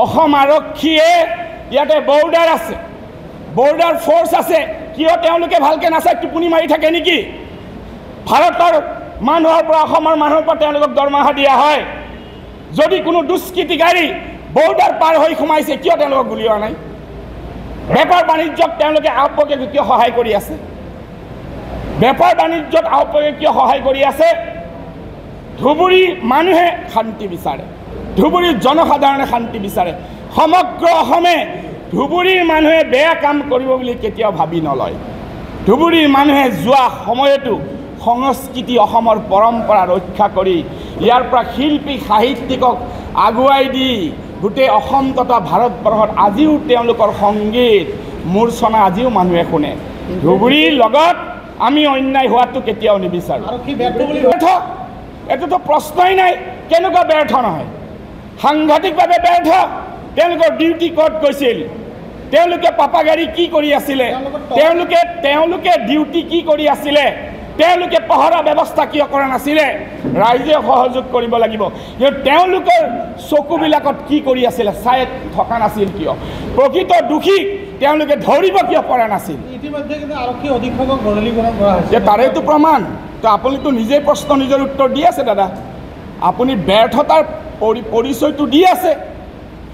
অসম আৰক্ষীয়ে ইয়াতে বৰ্ডাৰ আছে, বৰ্ডাৰ ফ'ৰ্চ আছে, কিয় তেওঁলোকে ভালকৈ নাচায়? টোপনি মাৰি থাকে নেকি? ভাৰতৰ মানুহৰ পৰা, অসমৰ মানুহৰ পৰা তেওঁলোকক দৰমহা দিয়া হয়। যদি কোনো দুষ্কৃতিকাৰী বৰ্ডাৰ পাৰ হৈ সোমাইছে, কিয় তেওঁলোকক গুলিওৱা নাই? বেপাৰ বাণিজ্যক তেওঁলোকে আওপকে কিয় সহায় কৰি আছে? বেপাৰ বাণিজ্যত আওপকে কিয় সহায় কৰি আছে? ধুবুৰীৰ মানুহে শান্তি বিচাৰে, ধুবুৰীৰ জনসাধাৰণে শান্তি বিচাৰে। সমগ্ৰ অসমে ধুবুৰীৰ মানুহে বেয়া কাম কৰিব বুলি কেতিয়াও ভাবি নলয়। ধুবুৰীৰ মানুহে যোৱা সময়তো সংস্কৃতি, অসমৰ পৰম্পৰা ৰক্ষা কৰি ইয়াৰ পৰা শিল্পী সাহিত্যিকক আগুৱাই দি গোটেই অসম তথা ভাৰতবৰ্ষত আজিও তেওঁলোকৰ সংগীত মূৰ্ছনা আজিও মানুহে শুনে। ধুবুৰীৰ লগত আমি অন্যায় হোৱাটো কেতিয়াও নিবিচাৰোঁ। ব্যৰ্থ, এইটোতো প্ৰশ্নই নাই। কেনেকুৱা ব্যৰ্থ নহয়? সাংঘাতিকভাৱে ব্যৰ্থ। তেওঁলোকৰ ডিউটি ক'ত গৈছিল? তেওঁলোকে পাপাগাড়ী কি কৰি আছিলে? তেওঁলোকে ডিউটি কি কৰি আছিলে? তেওঁলোকে পহৰা ব্যৱস্থা কিয় কৰা নাছিলে? ৰাইজে সহযোগ কৰিব লাগিব। কিন্তু তেওঁলোকৰ চকুবিলাকত কি কৰি আছিলে চাই থকা নাছিল কিয়? প্ৰকৃত দোষী তেওঁলোকে ধৰিব কিয় পৰা নাছিল? ইতিমধ্যে কিন্তু আৰক্ষী অধীক্ষকক বদলীকৰণ কৰা হৈছে। তাৰেতো প্ৰমাণ। তো আপুনিতো নিজেই প্ৰশ্ন নিজৰ উত্তৰ দি আছে দাদা। আপুনি ব্যৰ্থতাৰ পৰিচয়টো দি আছে।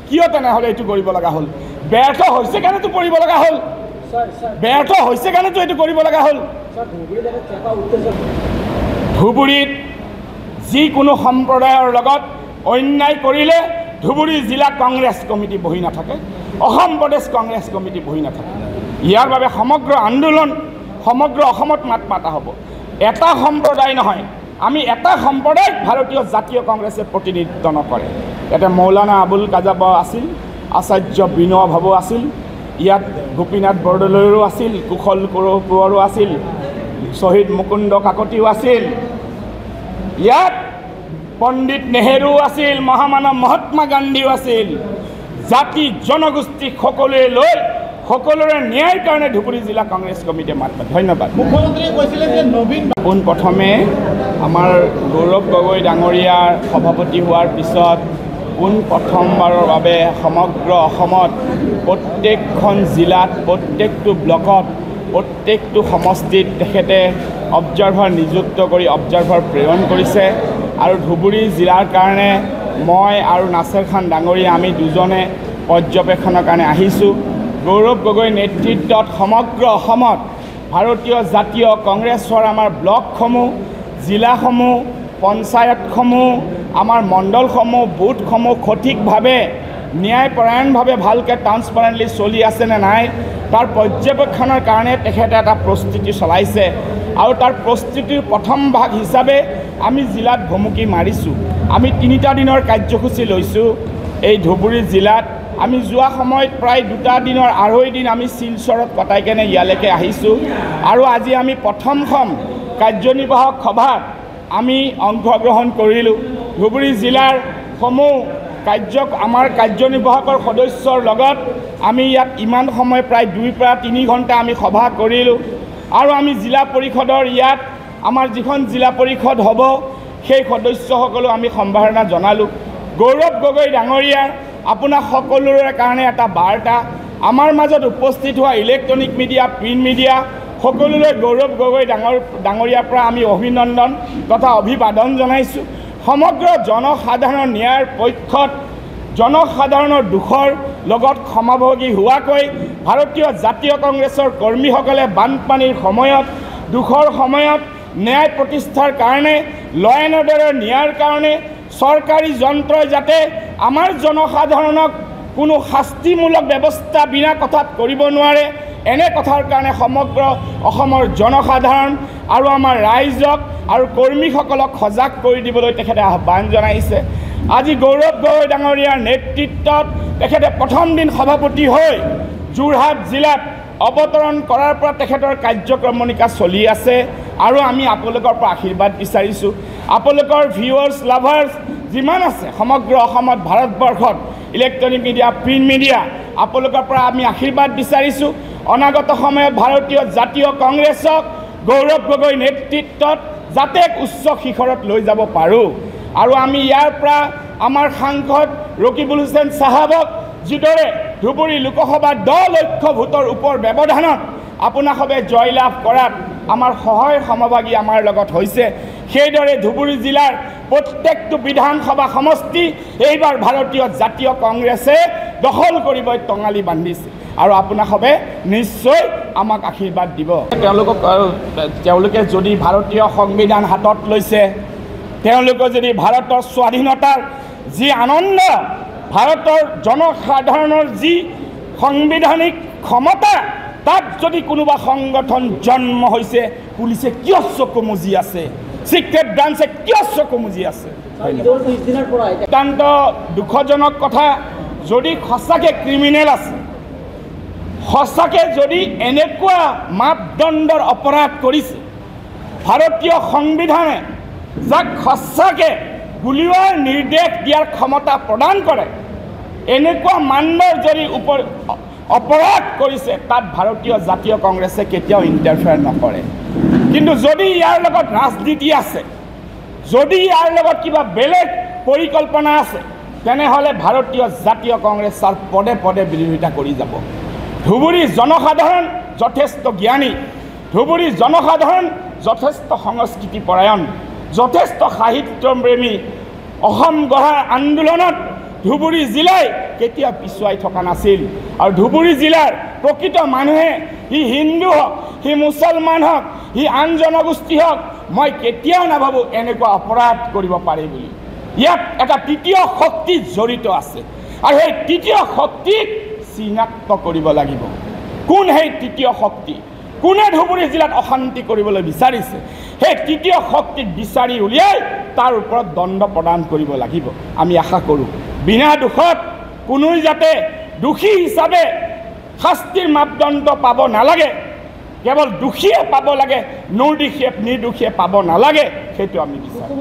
কিয় তেনেহ'লে এইটো কৰিব লগা হ'ল? ব্যৰ্থ হৈছে কাৰণেতো কৰিব লগা হ'ল। ব্যৰ্থ হৈছে কাৰণেতো এইটো কৰিব লগা হ'ল। ধুবুৰীত যিকোনো সম্প্ৰদায়ৰ লগত অন্যায় কৰিলে ধুবুৰী জিলা কংগ্ৰেছ কমিটি বহি নাথাকে, অসম প্ৰদেশ কংগ্ৰেছ কমিটি বহি নাথাকে। ইয়াৰ বাবে সমগ্ৰ আন্দোলন সমগ্ৰ অসমত মাত মাতা হ'ব। এটা সম্প্ৰদায় নহয়, আমি এটা সম্প্ৰদায়ক ভাৰতীয় জাতীয় কংগ্ৰেছে প্ৰতিনিধিত্ব নকৰে। ইয়াতে মৌলানা আবুল কাজাব আছিল, আচাৰ্য বিনোৱা ভাবো আছিল, ইয়াত গোপীনাথ বৰদলৈৰো আছিল, কুশল কোঁৱৰো আছিল, শ্বহীদ মুকুন্দ কাকতিও আছিল, ইয়াত পণ্ডিত নেহেৰু আছিল, মহামানৱ মহাত্মা গান্ধীও আছিল। জাতি জনগোষ্ঠীক সকলোৱে লৈ সকলোৰে ন্যায়ৰ কাৰণে ধুবুৰী জিলা কংগ্ৰেছ কমিটিয়ে মাত মাতে। ধন্যবাদ। মুখ্যমন্ত্ৰীয়ে কৈছিলে যে নবীন পোনপ্ৰথমে আমাৰ গৌৰৱ গগৈ ডাঙৰীয়াৰ সভাপতি হোৱাৰ পিছত পোনপ্ৰথমবাৰৰ বাবে সমগ্ৰ অসমত প্ৰত্যেকখন জিলাত, প্ৰত্যেকটো ব্লকত, প্ৰত্যেকটো সমষ্টিত তেখেতে অবজাৰ্ভাৰ নিযুক্ত কৰি অবজাৰ্ভাৰ প্ৰেৰণ কৰিছে। আৰু ধুবুৰী জিলাৰ কাৰণে মই আৰু নাছেৰ খান ডাঙৰীয়া আমি দুজনে পৰ্যবেক্ষণৰ কাৰণে আহিছোঁ। গৌৰৱ গগৈ নেতৃত্বত সমগ্ৰ অসমত ভাৰতীয় জাতীয় কংগ্ৰেছৰ আমাৰ ব্লকসমূহ, জিলাসমূহ, পঞ্চায়তসমূহ, আমাৰ মণ্ডলসমূহ, বুথসমূহ সঠিকভাৱে ন্যায়পৰায়ণভাৱে ভালকৈ ট্ৰান্সপাৰেণ্টলি চলি আছে নে নাই তাৰ পৰ্যবেক্ষণৰ কাৰণে তেখেতে এটা প্ৰস্তুতি চলাইছে। আৰু তাৰ প্ৰস্তুতিৰ প্ৰথম ভাগ হিচাপে আমি জিলাত ভুমুকি মাৰিছোঁ। আমি 3টা দিনৰ কাৰ্যসূচী লৈছোঁ এই ধুবুৰী জিলাত। আমি যোৱা সময়ত প্ৰায় 2টা দিনৰ 2.5 দিন আমি শিলচৰত কটাই কেনে ইয়ালৈকে আহিছোঁ। আৰু আজি আমি প্ৰথমখন কাৰ্যনিৰ্বাহক সভাত আমি অংশগ্ৰহণ কৰিলোঁ। ধুবুৰী জিলাৰ সমূহ আমাৰ কাৰ্যনিৰ্বাহকৰ সদস্যৰ লগত আমি ইয়াত ইমান সময় প্ৰায় 2 পৰা 3 ঘণ্টা আমি সভা কৰিলোঁ। আৰু আমি জিলা পৰিষদৰ ইয়াত আমাৰ যিখন জিলা পৰিষদ হ'ব সেই সদস্যসকলো আমি সম্ভাৱনা জনালোঁ। গৌৰৱ গগৈ ডাঙৰীয়াৰ আপোনাৰ সকলোৰে কাৰণে এটা বাৰ্তা, আমাৰ মাজত উপস্থিত হোৱা ইলেক্ট্ৰনিক মিডিয়া, প্ৰিণ্ট মিডিয়া সকলোলৈ গৌৰৱ গগৈ ডাঙৰীয়াৰ পৰা আমি অভিনন্দন তথা অভিবাদন জনাইছোঁ। সমগ্ৰ জনসাধাৰণৰ ন্যায়ৰ পক্ষত, জনসাধাৰণৰ দুখৰ লগত সমাভোগী হোৱাকৈ ভাৰতীয় জাতীয় কংগ্ৰেছৰ কৰ্মীসকলে বানপানীৰ সময়ত, দুখৰ সময়ত ন্যায় প্ৰতিষ্ঠাৰ কাৰণে, ল এণ্ড অৰ্ডাৰৰ ন্যায়ৰ কাৰণে চৰকাৰী যন্ত্ৰই যাতে আমাৰ জনসাধাৰণক কোনো শাস্তিমূলক ব্যৱস্থা বিনা কথাত কৰিব নোৱাৰে, এনে কথাৰ কাৰণে সমগ্ৰ অসমৰ জনসাধাৰণ আৰু আমাৰ ৰাইজক আৰু কৰ্মীসকলক সজাগ কৰি দিবলৈ তেখেতে আহ্বান জনাইছে। আজি গৌৰৱ গগৈ ডাঙৰীয়াৰ নেতৃত্বত তেখেতে প্ৰথম দিন সভাপতি হৈ যোৰহাট জিলাত অৱতৰণ কৰাৰ পৰা তেখেতৰ কাৰ্যক্ৰমণিকা চলি আছে। আৰু আমি আপোনালোকৰ পৰা আশীৰ্বাদ বিচাৰিছোঁ। আপোনালোকৰ ভিউৱাৰ্ছ, লাভাৰ্ছ যিমান আছে সমগ্ৰ অসমত, ভাৰতবৰ্ষত ইলেক্ট্ৰনিক মিডিয়া, প্ৰিণ্ট মিডিয়া, আপোনালোকৰ পৰা আমি আশীৰ্বাদ বিচাৰিছোঁ। অনাগত সময়ত ভাৰতীয় জাতীয় কংগ্ৰেছক গৌৰৱ গগৈ নেতৃত্বত যাতে উচ্চ শিখৰত লৈ যাব পাৰোঁ। আৰু আমি ইয়াৰ পৰা আমাৰ সাংসদ ৰকিবুল হুছেইন চাহাবক যিদৰে ধুবুৰী লোকসভাৰ 10 লক্ষ ভোটৰ ওপৰ ব্যৱধানত আপোনাসবে জয়লাভ কৰাত আমাৰ সহায় সমভাগী আমাৰ লগত হৈছে সেইদৰে ধুবুৰী জিলাৰ প্ৰত্যেকটো বিধানসভা সমষ্টি এইবাৰ ভাৰতীয় জাতীয় কংগ্ৰেছে দখল কৰিবলৈ টঙালি বান্ধিছে আৰু আপোনাসবে নিশ্চয় আমাক আশীৰ্বাদ দিব তেওঁলোকে যদি ভাৰতীয় সংবিধান হাতত লৈছে তেওঁলোকে যদি ভাৰতৰ স্বাধীনতাৰ যি আনন্দ ভাৰতৰ জনসাধাৰণৰ যি সাংবিধানিক ক্ষমতা তাত যদি কোনোবা সংগঠন জন্ম হৈছে পুলিচে কিয় চকু মুজি আছে সিক্ৰেট ব্ৰাঞ্চে কিয় চকু মুজি আছে অত্যন্ত দুখজনক কথা যদি সঁচাকৈ ক্ৰিমিনেল আছে সঁচাকৈ যদি এনেকুৱা মাপদণ্ডৰ অপৰাধ কৰিছে ভাৰতীয় সংবিধানে যাক সঁচাকৈ গুলিওৱাৰ নিৰ্দেশ দিয়াৰ ক্ষমতা প্ৰদান কৰে এনেকুৱা মানদণ্ডৰ যদি অপৰাধ কৰিছে তাত ভাৰতীয় জাতীয় কংগ্ৰেছে কেতিয়াও ইণ্টাৰফেয়াৰ নকৰে কিন্তু যদি ইয়াৰ লগত ৰাজনীতি আছে যদি ইয়াৰ লগত কিবা বেলেগ পৰিকল্পনা আছে তেনেহ'লে ভাৰতীয় জাতীয় কংগ্ৰেছ তাৰ পদে পদে বিৰোধিতা কৰি যাব ধুবুৰী জনসাধাৰণ যথেষ্ট জ্ঞানী ধুবুৰী জনসাধাৰণ যথেষ্ট সংস্কৃতি পৰায়ণ যথেষ্ট সাহিত্যপ্ৰেমী অসম গঢ়াৰ আন্দোলনত ধুবুৰী জিলাই কেতিয়া পিছুৱাই থকা নাছিল আৰু ধুবুৰী জিলাৰ প্ৰকৃত মানুহে হি হিন্দু হওক হি মুছলমান হওক হি আন জনগোষ্ঠী হওক মই কেতিয়াও নাভাবোঁ এনেকুৱা অপৰাধ কৰিব পাৰে বুলি ইয়াত এটা তৃতীয় শক্তি জড়িত আছে আৰু সেই তৃতীয় শক্তিক চিনাক্ত কৰিব লাগিব কোন সেই তৃতীয় শক্তি কোনে ধুবুৰী জিলাত অশান্তি কৰিবলৈ বিচাৰিছে সেই তৃতীয় শক্তিক বিচাৰি উলিয়াই তাৰ ওপৰত দণ্ড প্ৰদান কৰিব লাগিব আমি আশা কৰোঁ বিনা দোষত কোনোই যাতে দোষী হিচাপে শাস্তিৰ মাপদণ্ড পাব নালাগে কেৱল দোষীয়ে পাব লাগে নিৰ্দোষীয়ে পাব নালাগে সেইটো আমি বিচাৰোঁ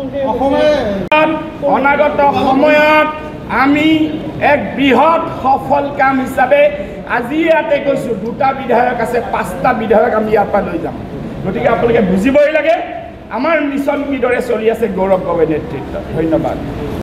অনাগত সময়ত আমি এক বৃহৎ সফল কাম হিচাপে আজি ইয়াতে কৈছোঁ 2টা বিধায়ক আছে 5টা বিধায়ক আমি ইয়াৰ পৰা লৈ যাম গতিকে আপোনালোকে বুজিবই লাগে আমাৰ মিছন কিদৰে চলি আছে গৌৰৱ গগৈ নেতৃত্বত ধন্যবাদ